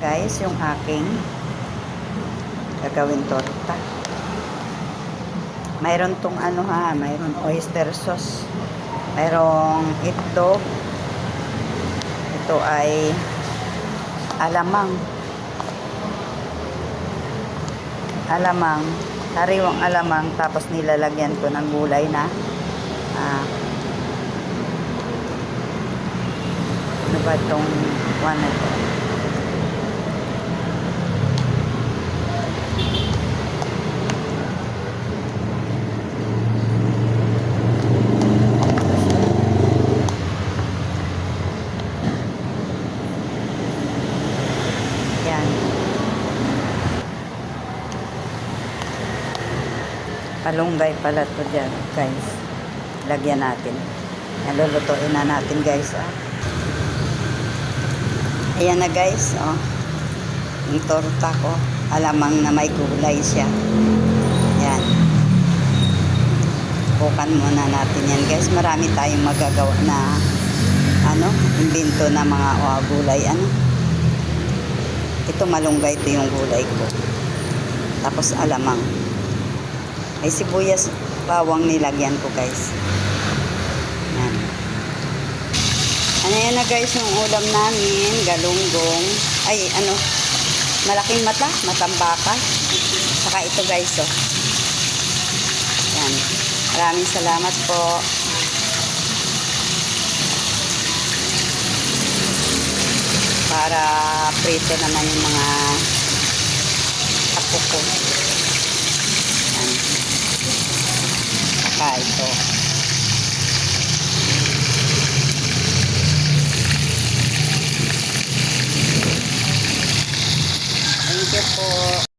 Guys, yung aking gagawin torta. Mayroon tong ano ha, mayroon oyster sauce. Mayroong itlog. Ito ay alamang. Alamang. Sariwang alamang. Tapos nilalagyan ko ng gulay na ano ba itong one na ito? Yan. Palunggay pala ito dyan, guys. Lagyan natin. Nalulutuin na natin, guys. Ayan na, guys. Oh. Yung torta ko. Alamang na may gulay siya. Yan. Bukan muna natin yan, guys. Marami tayong magagawa na imbento na mga gulay. Ito malunggay, ito yung gulay ko. Tapos alamang. Ay sibuyas, bawang nilagyan ko, guys. Yan. Yan na, guys, yung ulam namin. Galunggong. Ay, malaking mata. Matambaka. Saka ito, guys, oh. Yan. Maraming salamat po. Para prito naman yung mga tapo ko. Yan. Saka ito. Thank you po.